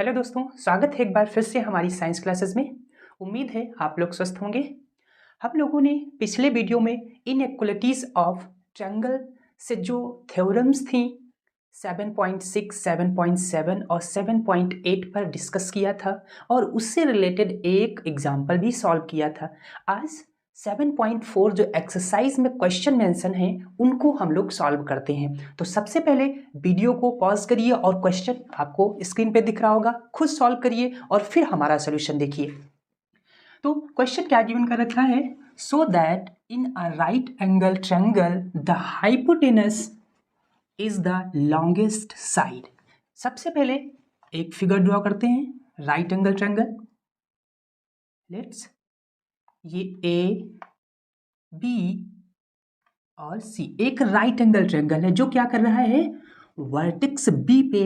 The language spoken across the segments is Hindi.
हेलो दोस्तों, स्वागत है एक बार फिर से हमारी साइंस क्लासेस में। उम्मीद है आप लोग स्वस्थ होंगे। हम लोगों ने पिछले वीडियो में इनइक्वालिटीज ऑफ ट्रायंगल से जो थ्योरम्स थी 7.6, 7.7 और 7.8 पर डिस्कस किया था और उससे रिलेटेड एक एग्जाम्पल भी सॉल्व किया था। आज 7.4 जो एक्सरसाइज में क्वेश्चन मेंशन है उनको हम लोग सॉल्व करते हैं। तो सबसे पहले वीडियो को पॉज करिए और क्वेश्चन आपको स्क्रीन पे दिख रहा होगा, खुद सॉल्व करिए और फिर हमारा सोल्यूशन देखिए। तो क्वेश्चन क्या गिवन कर रखा है, so that in a right angle triangle the hypotenuse is the longest side. सबसे पहले एक फिगर ड्रॉ करते हैं राइट एंगल ट्रायंगल। लेट्स ये ए बी और सी एक राइट एंगल ट्रायंगल है जो क्या कर रहा है, वर्टेक्स बी पे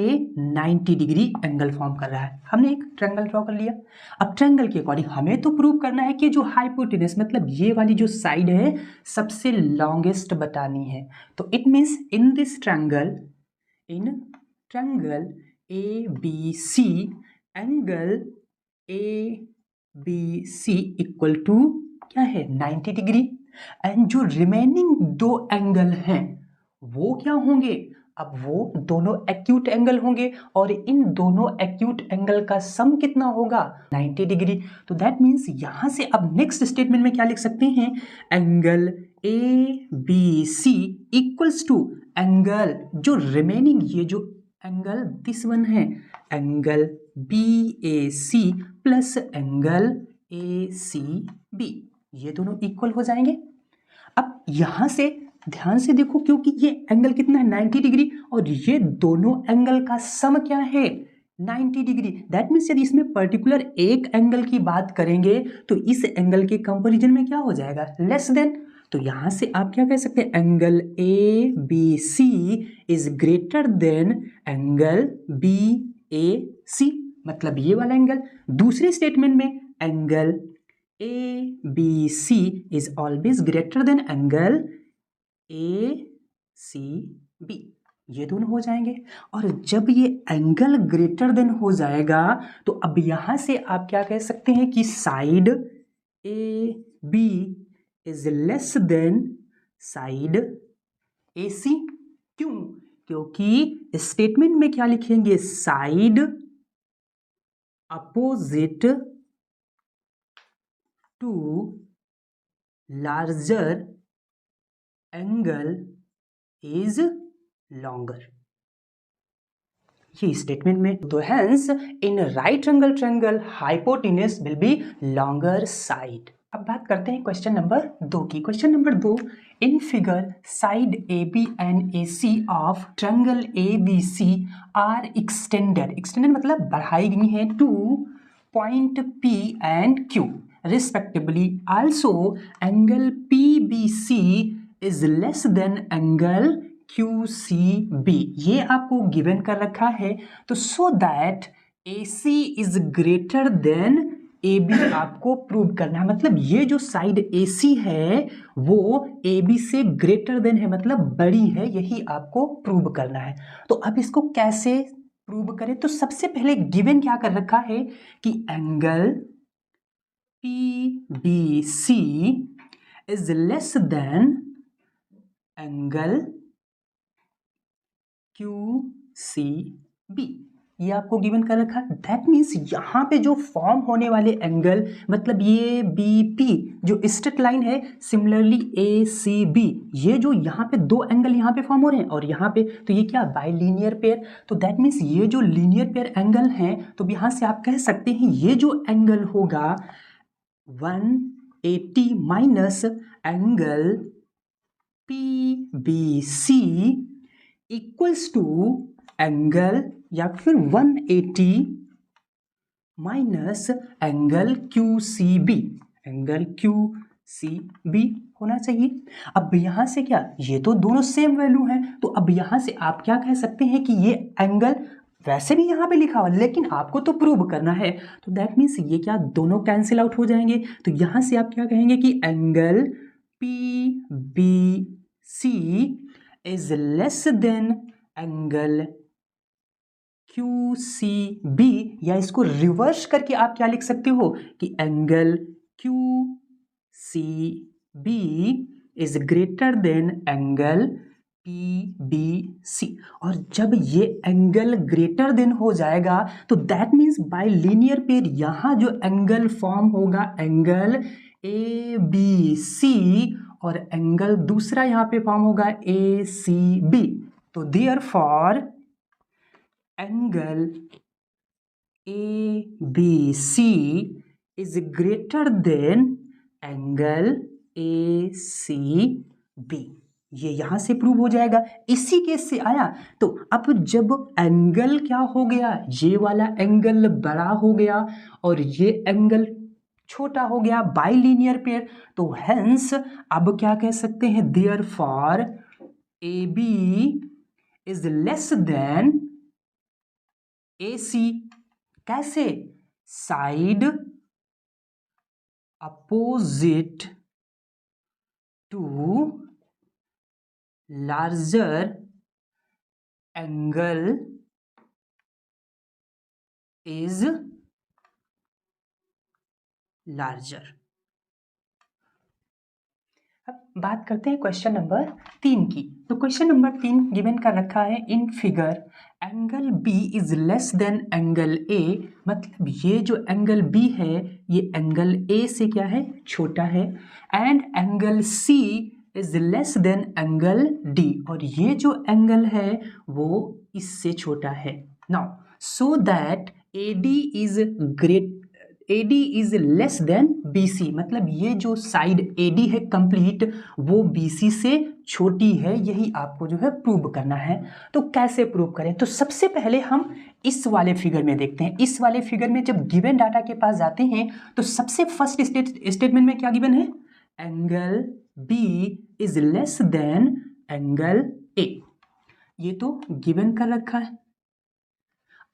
90 डिग्री एंगल फॉर्म कर रहा है। हमने एक ट्रायंगल ड्रॉ कर लिया। अब ट्रायंगल के अकॉर्डिंग हमें तो प्रूव करना है कि जो हाइपोटेनस मतलब ये वाली जो साइड है सबसे लॉन्गेस्ट बतानी है। तो it means in this triangle, in triangle A B C, angle A B C equal to क्या है, 90 डिग्री। एंड जो रिमेनिंग दो एंगल हैं वो क्या होंगे, अब वो दोनों एक्यूट एंगल होंगे और इन दोनों एक्यूट एंगल का सम कितना होगा, 90 डिग्री। तो दैट मीन्स यहां से अब नेक्स्ट स्टेटमेंट में क्या लिख सकते हैं, angle A B C equals to angle जो रिमेनिंग, ये जो एंगल दिस वन है, angle B A C plus angle A C B, ये दोनों इक्वल हो जाएंगे। अब यहां से ध्यान से देखो, क्योंकि ये एंगल कितना है, 90 डिग्री, और ये दोनों एंगल का सम क्या है, 90 डिग्री। दैट मीन्स यदि इसमें पर्टिकुलर एक एंगल की बात करेंगे तो इस एंगल के कंपैरिजन में क्या हो जाएगा, लेस देन। तो यहां से आप क्या कह सकते हैं, angle A B C is greater than angle B A C, मतलब ये वाला एंगल। दूसरे स्टेटमेंट में angle A B C is always greater than angle A C B, ये दोनों हो जाएंगे। और जब ये एंगल ग्रेटर देन हो जाएगा तो अब यहां से आप क्या कह सकते हैं कि side A B is less than side A C. क्यों, क्योंकि स्टेटमेंट में क्या लिखेंगे, side opposite to larger angle is longer, ये स्टेटमेंट में। तो hence in right angle triangle hypotenuse will be longer side. अब बात करते हैं क्वेश्चन नंबर 2 की। Question number 2, in figure side A B and A C of triangle A B C are extended, extended मतलब बढ़ाई गई है two point P and Q respectively. Also angle P B C is less than angle Q C B, ये आपको गिवन कर रखा है। तो so that A C is greater than A B आपको प्रूव करना है, मतलब ये जो साइड ए सी है वो ए बी से ग्रेटर देन है, मतलब बड़ी है, यही आपको प्रूव करना है। तो अब इसको कैसे प्रूव करें, तो सबसे पहले गिवन क्या कर रखा है कि angle P B C is less than angle Q C B, ये आपको गिवन कर रखा है। दैट मीन्स यहाँ पे जो फॉर्म होने वाले एंगल, मतलब ये बी पी जो स्ट्रेट लाइन है, सिमिलरली ए सी बी, ये जो यहाँ पे दो एंगल यहाँ पे फॉर्म हो रहे हैं और यहाँ पे, तो ये क्या बाइलीनियर पेयर। तो दैट मीन्स ये जो लीनियर पेयर एंगल हैं, तो यहाँ से आप कह सकते हैं ये जो एंगल होगा 180 minus angle P B C equals to angle, या फिर 180 minus angle Q C B, angle Q C B होना चाहिए। अब यहां से क्या, ये तो दोनों सेम वैल्यू हैं, तो अब यहां से आप क्या कह सकते हैं कि ये एंगल वैसे भी यहां पे लिखा हुआ लेकिन आपको तो प्रूव करना है, तो दैट मीन्स ये क्या दोनों कैंसिल आउट हो जाएंगे। तो यहां से आप क्या कहेंगे कि angle P B C is less than angle Q C B, या इसको रिवर्स करके आप क्या लिख सकते हो कि angle Q C B is greater than angle P B C. और जब ये एंगल ग्रेटर देन हो जाएगा तो that means by linear pair यहां जो एंगल फॉर्म होगा एंगल ए बी सी, और एंगल दूसरा यहां पे फॉर्म होगा ए सी बी। तो therefore angle A B C is greater than angle A C B. ये यहां से प्रूव हो जाएगा, इसी केस से आया। तो अब जब एंगल क्या हो गया, ये वाला एंगल बड़ा हो गया और ये एंगल छोटा हो गया बाय लीनियर पेयर, तो हेंस अब क्या कह सकते हैं, therefore A B is less than A C. कैसे, side opposite to larger angle is larger। अब बात करते हैं क्वेश्चन नंबर 3 की। तो क्वेश्चन नंबर 3 गिवन कर रखा है in figure angle B is less than angle A, मतलब ये जो एंगल B है ये एंगल A से क्या है, छोटा है, and angle C is less than angle D, और ये जो एंगल है वो इससे छोटा है। Now so that AD is less then BC, मतलब ये जो साइड AD है कंप्लीट वो BC से छोटी है, यही आपको जो है प्रूव करना है। तो कैसे प्रूव करें, तो सबसे पहले हम इस वाले फिगर में देखते हैं। इस वाले फिगर में जब गिवन डाटा के पास जाते हैं तो सबसे फर्स्ट स्टेटमेंट में क्या गिवन है, angle B is less than angle A, ये तो गिवन कर रखा है।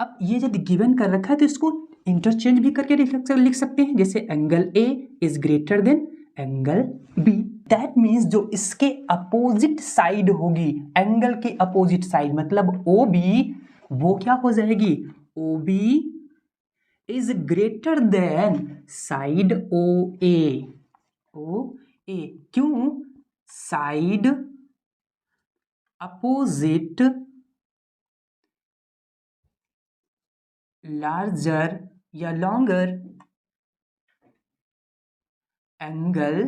अब ये जब गिवन कर रखा है तो इसको इंटरचेंज भी करके लिख सकते हैं, जैसे angle A is greater than angle B। That means जो इसके अपोजिट साइड होगी, एंगल के अपोजिट साइड मतलब OB, वो क्या हो जाएगी, OB is greater then side OA। क्यों, साइड अपोजिट लार्जर या longer angle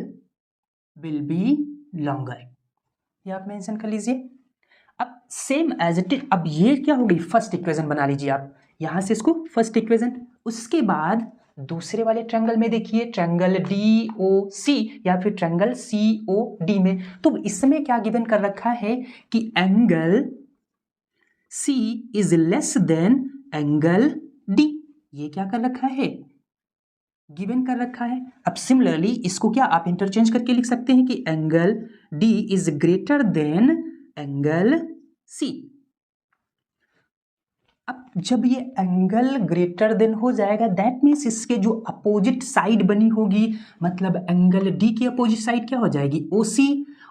will be longer, ये आप मेंशन कर लीजिए। अब सेम एज इट इज, अब ये क्या हो गई, फर्स्ट इक्वेशन बना लीजिए आप, यहां से इसको फर्स्ट इक्वेशन। उसके बाद दूसरे वाले ट्रायंगल में देखिए, ट्रायंगल DOC या फिर ट्रायंगल COD में, तो इसमें क्या गिवन कर रखा है कि angle C is less than angle D, ये क्या कर रखा है, गिवन कर रखा है। अब सिमिलरली इसको क्या आप इंटरचेंज करके लिख सकते हैं कि angle D is greater than angle C। अब जब ये एंगल ग्रेटर देन हो जाएगा दैट मीन्स इसके जो अपोजिट साइड बनी होगी, मतलब एंगल D की अपोजिट साइड क्या हो जाएगी, OC,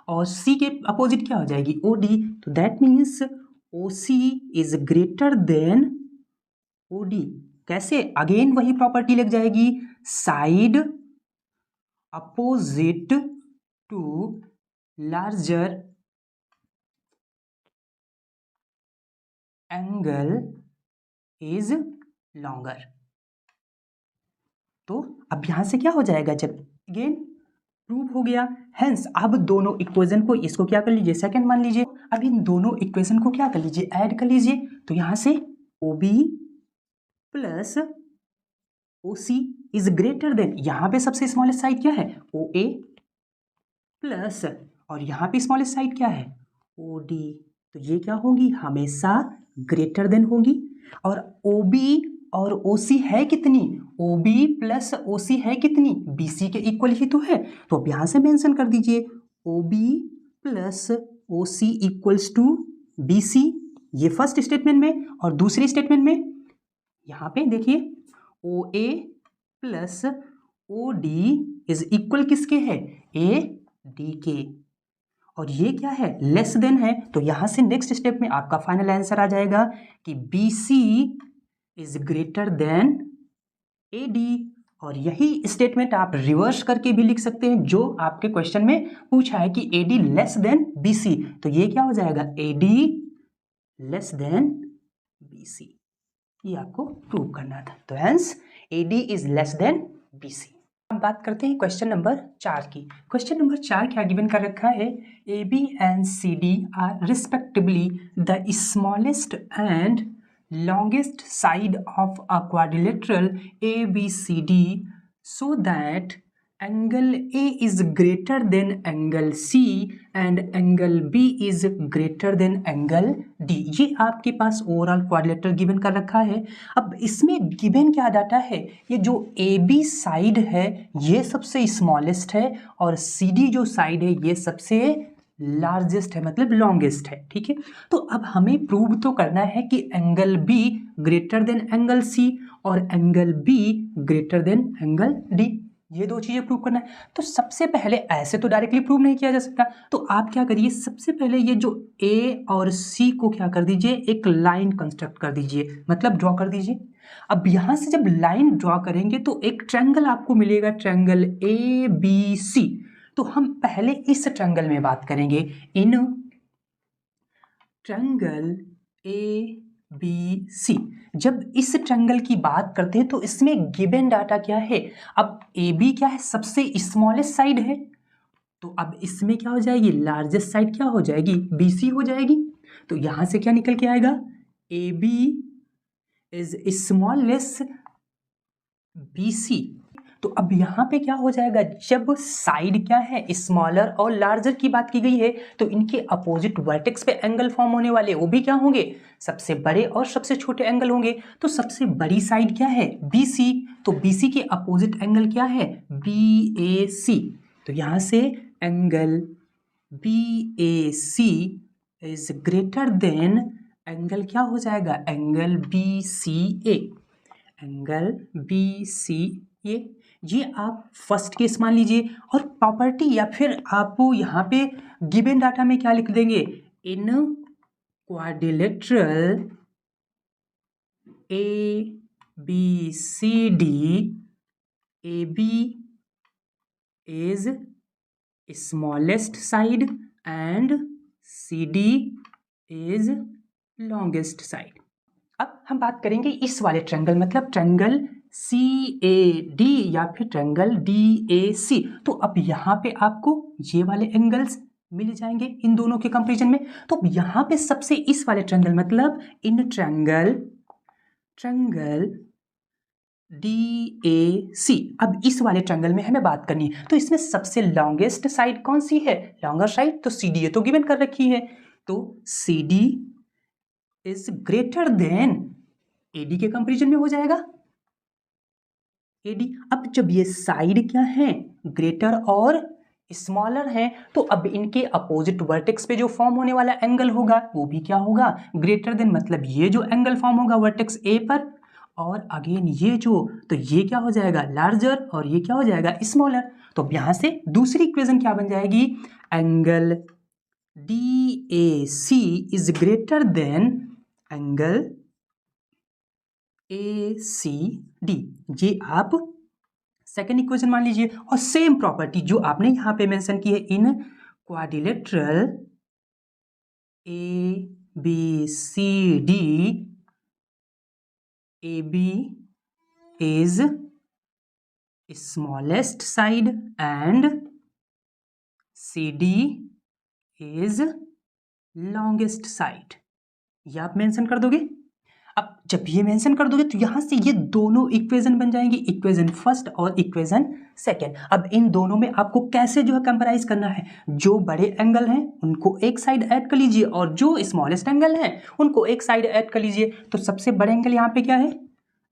और C के अपोजिट क्या हो जाएगी, OD। तो that means OC is greater than OD। कैसे, अगेन वही प्रॉपर्टी लग जाएगी, side opposite to larger angle is longer. तो अब यहां से क्या हो जाएगा, जब अगेन प्रूव हो गया, हेंस अब दोनों इक्वेशन को, इसको क्या कर लीजिए, सेकंड मान लीजिए। अब इन दोनों इक्वेशन को क्या कर लीजिए, ऐड कर लीजिए। तो यहां से OB plus OC is greater then, यहां पे सबसे स्मॉलेस्ट साइड क्या है, OA प्लस, और यहां पे स्मॉलेस्ट साइड क्या है, OD। तो ये क्या होगी, हमेशा ग्रेटर देन होगी। और OB और OC है कितनी, OB प्लस OC है कितनी, BC के इक्वल ही तो है। तो अब यहां से मेंशन कर दीजिए OB plus OC equals to BC, ये फर्स्ट स्टेटमेंट में। और दूसरी स्टेटमेंट में यहां पे देखिए OA plus OD is equal किसके है, AD के। और ये क्या है, लेस देन है। तो यहां से नेक्स्ट स्टेप में आपका फाइनल आंसर आ जाएगा कि BC is greater then AD। और यही स्टेटमेंट आप रिवर्स करके भी लिख सकते हैं, जो आपके क्वेश्चन में पूछा है कि AD लेस देन BC। तो ये क्या हो जाएगा, AD लेस देन BC। ये आपको प्रूव करना था। तो hence AD is less then BC। अब बात करते हैं क्वेश्चन नंबर 4 की। क्वेश्चन नंबर 4 क्या गिवन कर रखा है, AB and CD are respectively the smallest and longest side of a quadrilateral ABCD so that angle A is greater than angle C and angle B is greater than angle D। ये आपके पास ओवरऑल क्वाड्रिलेटरल गिवन कर रखा है। अब इसमें गिवन क्या डाटा है, ये जो AB साइड है ये सबसे स्मॉलेस्ट है और CD जो साइड है ये सबसे लार्जेस्ट है, मतलब लॉन्गेस्ट है। ठीक है, तो अब हमें प्रूव तो करना है कि angle B greater than angle C और angle B greater than angle D, ये दो चीजें प्रूव करना है। तो सबसे पहले ऐसे तो डायरेक्टली प्रूव नहीं किया जा सकता, तो आप क्या करिए, सबसे पहले ये जो A और C को क्या कर दीजिए, एक लाइन कंस्ट्रक्ट कर दीजिए, मतलब ड्रॉ कर दीजिए। अब यहां से जब लाइन ड्रॉ करेंगे तो एक ट्रायंगल आपको मिलेगा, ट्रायंगल ABC। तो हम पहले इस ट्रायंगल में बात करेंगे, इन ट्रायंगल ABC। जब इस ट्रायंगल की बात करते हैं तो इसमें गिवन डाटा क्या है, अब AB क्या है, सबसे स्मॉलेस्ट साइड है, तो अब इसमें क्या हो जाएगी, लार्जेस्ट साइड क्या हो जाएगी, BC हो जाएगी। तो यहां से क्या निकल के आएगा, AB इज स्मॉलेस्ट BC। तो अब यहाँ पे क्या हो जाएगा, जब साइड क्या है स्मॉलर और लार्जर की बात की गई है तो इनके अपोजिट वर्टेक्स पे एंगल फॉर्म होने वाले वो भी क्या होंगे, सबसे बड़े और सबसे छोटे एंगल होंगे। तो सबसे बड़ी साइड क्या है, BC, तो BC के अपोजिट एंगल क्या है, BAC। तो यहाँ से angle BAC is greater than angle क्या हो जाएगा, एंगल BCA, एंगल BCA। ये आप फर्स्ट केस मान लीजिए। और प्रॉपर्टी या फिर आप यहाँ पे गिवन डाटा में क्या लिख देंगे, इन quadrilateral ABCD AB is smallest side and CD is longest side। अब हम बात करेंगे इस वाले ट्रायंगल, मतलब ट्रायंगल CAD या फिर ट्रायंगल DAC। तो अब यहाँ पे आपको ये वाले एंगल्स मिल जाएंगे इन दोनों के कंपैरिजन में। तो अब यहाँ पे सबसे इस वाले ट्रायंगल, मतलब इन ट्रायंगल DAC, अब इस वाले ट्रायंगल में हमें बात करनी है। तो इसमें सबसे लॉन्गेस्ट साइड कौन सी है, लॉन्गर साइड, तो CD तो गिवन कर रखी है, तो CD is greater then AD के कंपैरिजन में हो जाएगा AD। अब जब ये साइड क्या है, ग्रेटर और स्मॉलर है, तो अब इनके अपोजिट वर्टेक्स पे जो फॉर्म होने वाला एंगल होगा वो भी क्या होगा, ग्रेटर देन, मतलब ये जो एंगल फॉर्म होगा वर्टेक्स A पर, और अगेन ये जो, तो ये क्या हो जाएगा, लार्जर, और ये क्या हो जाएगा, स्मॉलर। तो अब यहां से दूसरी इक्वेशन क्या बन जाएगी, angle DAC is greater than angle ACD। ये आप सेकेंड इक्वेशन मान लीजिए। और सेम प्रॉपर्टी जो आपने यहां पे मेंशन की है, इन quadrilateral ABCD AB is smallest side and CD is longest side, ये आप मेंशन कर दोगे। अब जब ये मेंशन कर दोगे तो यहां से ये दोनों इक्वेशन बन जाएंगे, इक्वेशन फर्स्ट और इक्वेशन सेकेंड। अब इन दोनों में आपको कैसे जो है कंपेराइज करना है, जो बड़े एंगल हैं उनको एक साइड ऐड कर लीजिए और जो स्मॉलेस्ट एंगल हैं उनको एक साइड ऐड कर लीजिए। तो सबसे बड़े एंगल यहाँ पे क्या है,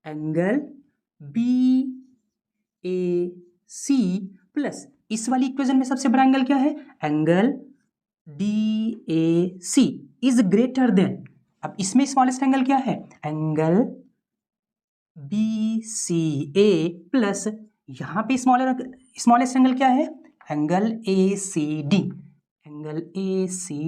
एंगल BAC प्लस इस वाली इक्वेशन में सबसे बड़ा एंगल क्या है, angle DAC is greater then, अब इसमें स्मॉलेस्ट एंगल क्या है, एंगल BCA प्लस यहां पे स्मॉलेस्ट एंगल क्या है, angle ACD। Angle A C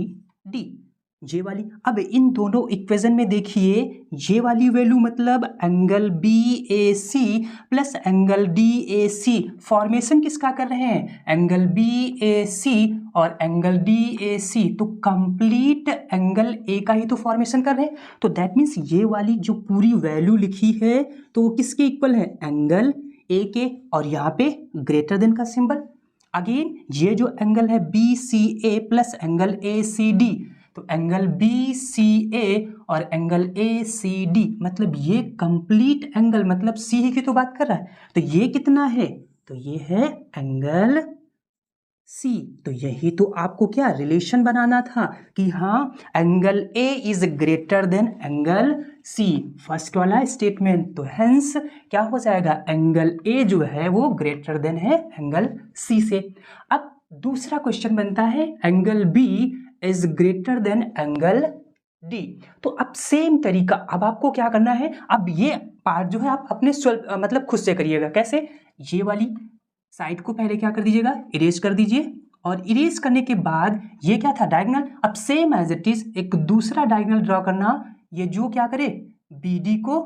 D, ये वाली। अब इन दोनों इक्वेशन में देखिए, ये वाली वैल्यू मतलब angle B A C plus angle D A C, formation किसका कर रहे हैं, एंगल बी ए सी और एंगल डी ए सी, तो कंप्लीट एंगल ए का ही तो फॉर्मेशन कर रहे हैं। तो दैट मीन्स ये वाली जो पूरी वैल्यू लिखी है तो वो किसके इक्वल है, एंगल ए के, और यहाँ पे ग्रेटर देन का सिंबल। अगेन ये जो एंगल है B C A plus angle A C D, तो एंगल बी सी ए और एंगल ए सी डी, मतलब ये कंप्लीट एंगल, मतलब सी की तो बात कर रहा है, तो ये कितना है, तो ये है एंगल सी। तो यही तो आपको क्या रिलेशन बनाना था कि हाँ angle A is greater than angle C, first वाला स्टेटमेंट। तो हेंस क्या हो जाएगा, एंगल ए जो है वो ग्रेटर देन है एंगल सी से। अब दूसरा क्वेश्चन बनता है angle B is greater than angle D. तो अब सेम तरीका, अब आपको क्या करना है, अब ये पार्ट जो है आप अपने मतलब खुद से करिएगा। कैसे, ये वाली साइड को पहले क्या कर दीजिएगा, इरेज कर दीजिए, और इरेज करने के बाद ये क्या था, डायगोनल। अब सेम एज इट इज एक दूसरा डायगोनल ड्रॉ करना, ये जो क्या करे, बी डी को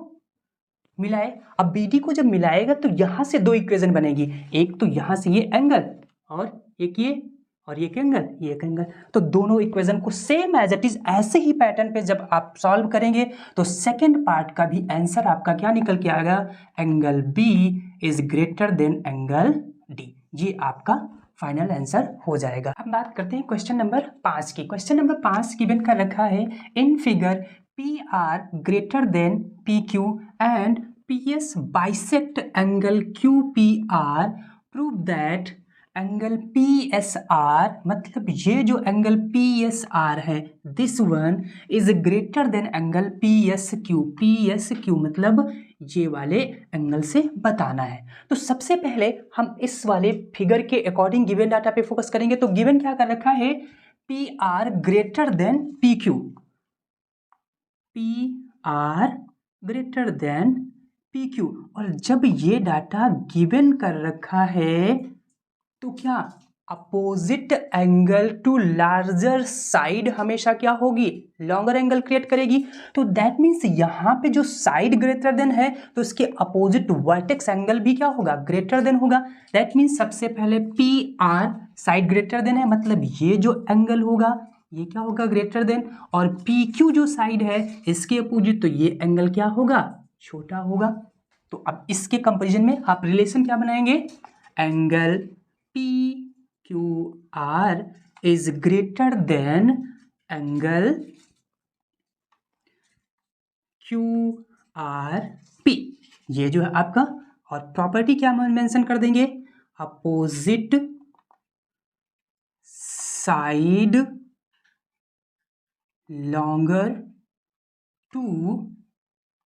मिलाए। अब बी डी को जब मिलाएगा तो यहां से दो इक्वेशन बनेगी, एक तो यहां से ये एंगल और एक ये, और ये एंगल, ये एक एंगल। तो दोनों इक्वेशन को सेम एज इट इज ऐसे ही पैटर्न पे जब आप सॉल्व करेंगे तो सेकंड पार्ट का भी आंसर आपका क्या निकल के आएगा, angle B is greater than angle D. ये आपका फाइनल आंसर हो जाएगा। अब बात करते हैं क्वेश्चन नंबर 5 की। क्वेश्चन नंबर 5 गिवन कर रखा है, in figure P R greater than P Q and P S bisect angle Q P R, prove that angle P S R, मतलब ये जो एंगल पी एस आर है this one is greater than angle P S Q. P S Q मतलब ये वाले एंगल से बताना है। तो सबसे पहले हम इस वाले फिगर के अकॉर्डिंग गिवन डाटा पे फोकस करेंगे। तो गिवन क्या कर रखा है, P R greater than P Q, P R greater than P Q. और जब ये डाटा गिवन कर रखा है तो क्या opposite angle to larger side हमेशा क्या होगी, लॉन्गर एंगल क्रिएट करेगी। तो दैट मीन्स यहाँ पे जो साइड ग्रेटर देन है तो इसके अपोजिट वर्टेक्स एंगल भी क्या होगा, ग्रेटर देन होगा। दैट मीन्स सबसे पहले P R side greater than है, मतलब ये जो एंगल होगा ये क्या होगा, ग्रेटर देन, और पी क्यू जो साइड है इसके अपोजिट, तो ये एंगल क्या होगा, छोटा होगा। तो अब इसके कंपेरिजन में आप रिलेशन क्या बनाएंगे, angle P Q R is greater than angle Q R P, ये जो है आपका। और प्रॉपर्टी क्या मेंशन कर देंगे, opposite side longer to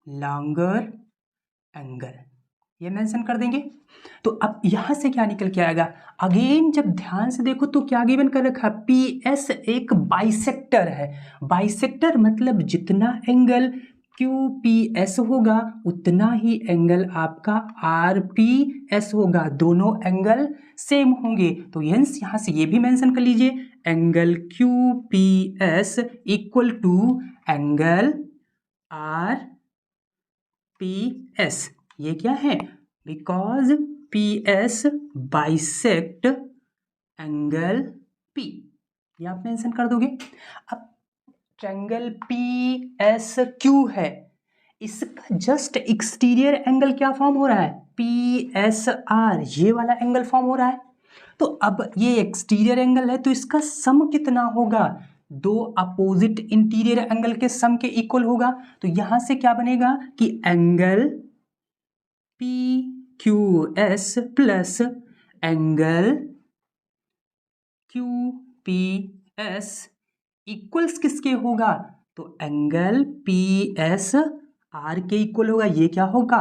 longer angle, ये मेंशन कर देंगे। तो अब यहां से क्या निकल के आएगा, अगेन जब ध्यान से देखो तो क्या गिवन कर रखा, पी एस एक बाइसेक्टर है। बाइसेक्टर मतलब जितना एंगल क्यू पी एस होगा उतना ही एंगल आपका आर पी एस होगा, दोनों एंगल सेम होंगे। तो यहां से ये भी मेंशन कर लीजिए, angle Q P S equal to angle R P S. ये क्या है, because P S bisect angle P, ये आप मेंशन कर दोगे। अब ट्रायंगल पी एस क्यू है, इसका जस्ट एक्सटीरियर एंगल क्या फॉर्म हो रहा है, पी एस आर, ये वाला एंगल फॉर्म हो रहा है। तो अब ये एक्सटीरियर एंगल है तो इसका सम कितना होगा, दो अपोजिट इंटीरियर एंगल के सम के इक्वल होगा। तो यहां से क्या बनेगा कि angle P Q S plus angle Q P S equals किसके होगा, तो एंगल पी एस आर के इक्वल होगा। ये क्या होगा,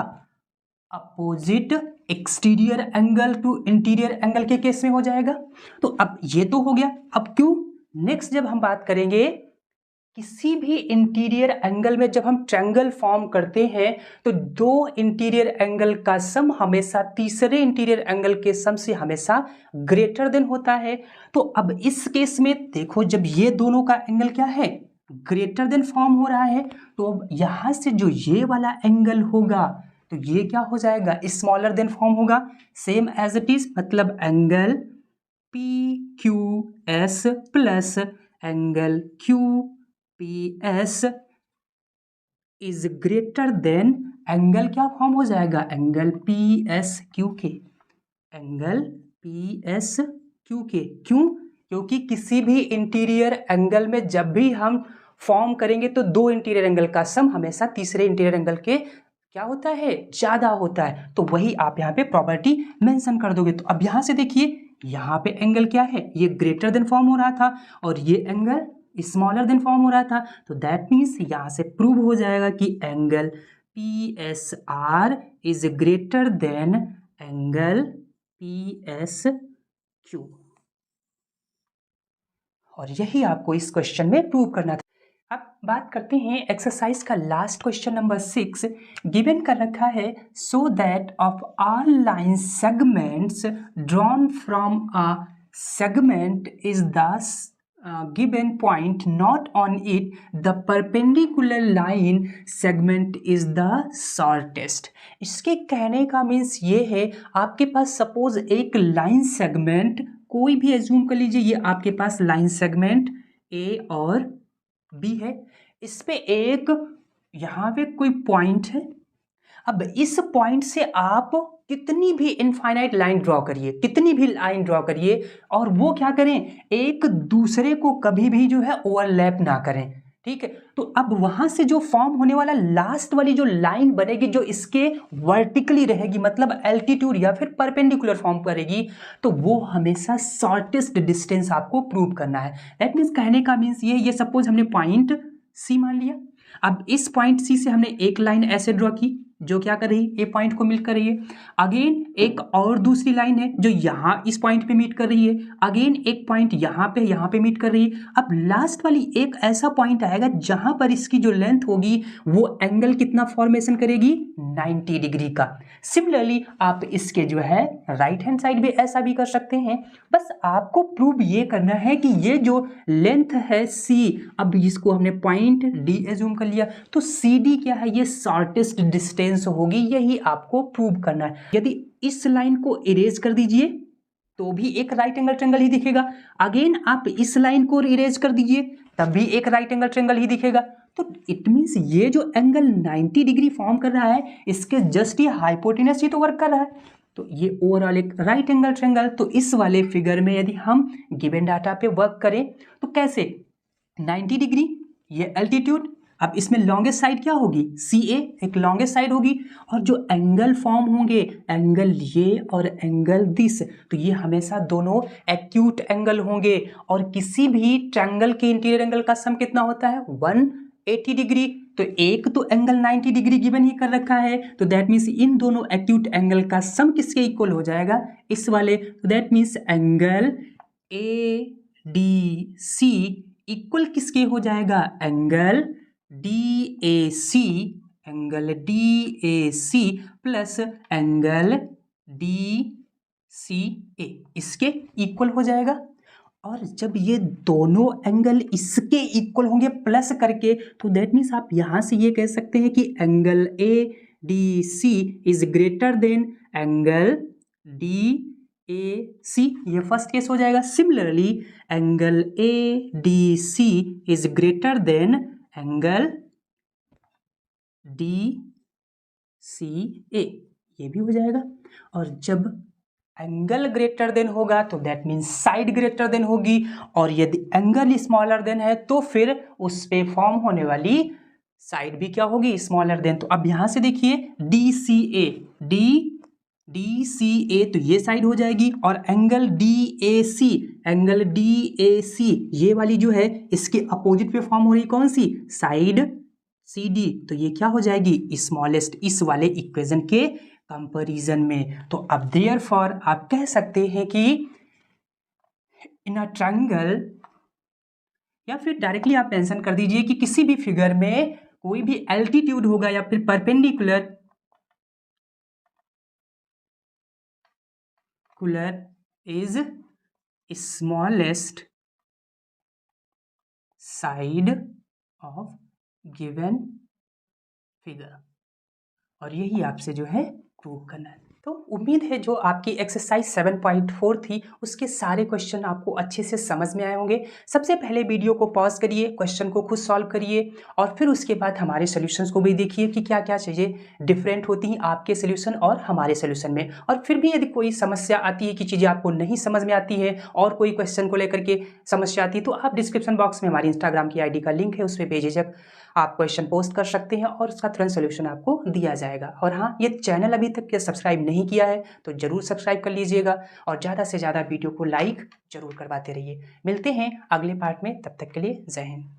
opposite exterior angle two interior angle के केस में हो जाएगा। तो अब ये तो हो गया। अब क्यों, नेक्स्ट जब हम बात करेंगे किसी भी इंटीरियर एंगल में जब हम ट्रायंगल फॉर्म करते हैं तो दो इंटीरियर एंगल का सम हमेशा तीसरे इंटीरियर एंगल के सम से हमेशा ग्रेटर देन होता है। तो अब इस केस में देखो, जब ये दोनों का एंगल क्या है, ग्रेटर देन फॉर्म हो रहा है, तो अब यहां से जो ये वाला एंगल होगा तो ये क्या हो जाएगा, स्मॉलर देन फॉर्म होगा, सेम एज इट इज, मतलब angle P Q S plus angle Q P S is greater than angle क्या फॉर्म हो जाएगा, एंगल पी एस क्यू के, एंगल पी एस क्यू के। क्यों? क्योंकि किसी भी इंटीरियर एंगल में जब भी हम फॉर्म करेंगे तो दो इंटीरियर एंगल का सम हमेशा तीसरे इंटीरियर एंगल के क्या होता है, ज्यादा होता है। तो वही आप यहाँ पे प्रॉपर्टी मेंशन कर दोगे। तो अब यहाँ से देखिए, यहाँ पे एंगल क्या है, ये ग्रेटर देन फॉर्म हो रहा था और ये एंगल स्मॉलर देन फॉर्म हो रहा था। तो दैट मीन्स यहाँ से प्रूव हो जाएगा कि angle P S R is greater than angle P S Q. और यही आपको इस क्वेश्चन में प्रूव करना था। अब बात करते हैं एक्सरसाइज का लास्ट क्वेश्चन नंबर 6। गिवन कर रखा है, so that of all line segments drawn from a segment is the given point not on it the perpendicular line segment is the shortest। इसके कहने का मीन्स ये है, आपके पास सपोज एक लाइन सेगमेंट कोई भी एज्यूम कर लीजिए, ये आपके पास लाइन सेगमेंट ए और बी है, इस पे एक यहाँ पे कोई पॉइंट है। अब इस पॉइंट से आप कितनी भी इनफाइनाइट लाइन ड्रॉ करिए, कितनी भी लाइन ड्रॉ करिए, और वो क्या करें, एक दूसरे को कभी भी जो है ओवरलैप ना करें, ठीक है। तो अब वहां से जो फॉर्म होने वाला लास्ट वाली जो लाइन बनेगी, जो इसके वर्टिकली रहेगी, मतलब एल्टीट्यूड या फिर परपेंडिकुलर फॉर्म करेगी, तो वो हमेशा शॉर्टेस्ट डिस्टेंस आपको प्रूव करना है। दैट मीन्स कहने का मीन्स ये सपोज हमने पॉइंट सी मान लिया। अब इस पॉइंट सी से हमने एक लाइन ऐसे ड्रॉ की जो क्या कर रही है, ए पॉइंट को मीट कर रही है। अगेन एक और दूसरी लाइन है जो यहाँ इस पॉइंट पे मीट कर रही है। अगेन एक पॉइंट यहाँ पे मीट कर रही है। अब लास्ट वाली एक ऐसा पॉइंट आएगा जहां पर इसकी जो लेंथ होगी वो एंगल कितना फॉर्मेशन करेगी, 90 डिग्री का। सिमिलरली आप इसके जो है राइट हैंड साइड भी ऐसा भी कर सकते हैं। बस आपको प्रूव ये करना है कि ये जो लेंथ है सी, अब इसको हमने पॉइंट डी एज्यूम कर लिया, तो सी डी क्या है, ये शॉर्टेस्ट डिस्टेंस होगी, यही आपको प्रूव करना है। यदि इस लाइन को इरेज कर दीजिए तो भी एक राइट एंगल ट्रायंगल ही दिखेगा। अगेन आप इस लाइन को इरेज कर दीजिए तब भी एक राइट एंगल ट्रायंगल ही दिखेगा। तो इट मींस ये जो एंगल 90 डिग्री फॉर्म कर रहा है, इसके जस्ट ये हाइपोटेनस ही तो वर्क कर रहा है, तो ये ओवरऑल एक राइट एंगल ट्रायंगल। तो इस वाले फिगर में यदि हम गिवन डाटा पे वर्क करें तो कैसे, 90 डिग्री ये एल्टीट्यूड, अब इसमें लॉन्गेस्ट साइड क्या होगी, सी ए, एक लॉन्गेस्ट साइड होगी, और जो एंगल फॉर्म होंगे, एंगल ये और एंगल दिस, तो ये हमेशा दोनों एक्यूट एंगल होंगे। और किसी भी ट्रायंगल के इंटीरियर एंगल का सम कितना होता है, 180 डिग्री। तो एक तो एंगल 90 डिग्री गिवन ही कर रखा है, तो दैट मीन्स इन दोनों एक्यूट एंगल का सम किसके इक्वल हो जाएगा, इस वाले। तो that means angle A D C equal किसके हो जाएगा, angle D A C, angle D A C plus angle D C A, इसके इक्वल हो जाएगा। और जब ये दोनों एंगल इसके इक्वल होंगे प्लस करके, तो दैट मीन्स आप यहां से ये कह सकते हैं कि angle A D C is greater than angle D A C, ये फर्स्ट केस हो जाएगा। Similarly angle A D C is greater than angle D C A, ये भी हो जाएगा। और जब एंगल ग्रेटर देन होगा तो that means side greater than होगी, और यदि एंगल स्मॉलर देन है तो फिर उस पे फॉर्म होने वाली साइड भी क्या होगी, स्मॉलर देन। तो अब यहां से देखिए डी सी ए, डी सी ए, तो ये साइड हो जाएगी, और angle D A C, angle D A C ये वाली जो है इसके अपोजिट पे फॉर्म हो रही कौन सी, साइड सी डी, तो ये क्या हो जाएगी, स्मॉलेस्ट, इस वाले इक्वेशन के कंपैरिजन में। तो अब देयरफॉर आप कह सकते हैं कि इन अ या फिर डायरेक्टली आप मेंशन कर दीजिए कि किसी भी फिगर में कोई भी एल्टीट्यूड होगा या फिर perpendicular is smallest side of given figure, और यही आपसे जो है प्रूव करना है। तो उम्मीद है जो आपकी एक्सरसाइज 7.4 थी उसके सारे क्वेश्चन आपको अच्छे से समझ में आए होंगे। सबसे पहले वीडियो को पॉज करिए, क्वेश्चन को खुद सॉल्व करिए और फिर उसके बाद हमारे सॉल्यूशंस को भी देखिए कि क्या क्या चीज़ें डिफरेंट होती हैं आपके सॉल्यूशन और हमारे सॉल्यूशन में। और फिर भी यदि कोई समस्या आती है कि चीज़ें आपको नहीं समझ में आती है और कोई क्वेश्चन को लेकर के समस्या आती है तो आप डिस्क्रिप्शन बॉक्स में हमारी इंस्टाग्राम की ID का लिंक है, उस पर बेझिझक आप क्वेश्चन पोस्ट कर सकते हैं और उसका तुरंत सोल्यूशन आपको दिया जाएगा। और हाँ, ये चैनल अभी तक के सब्सक्राइब नहीं किया है तो जरूर सब्सक्राइब कर लीजिएगा और ज़्यादा से ज़्यादा वीडियो को लाइक जरूर करवाते रहिए। मिलते हैं अगले पार्ट में, तब तक के लिए जय हिंद।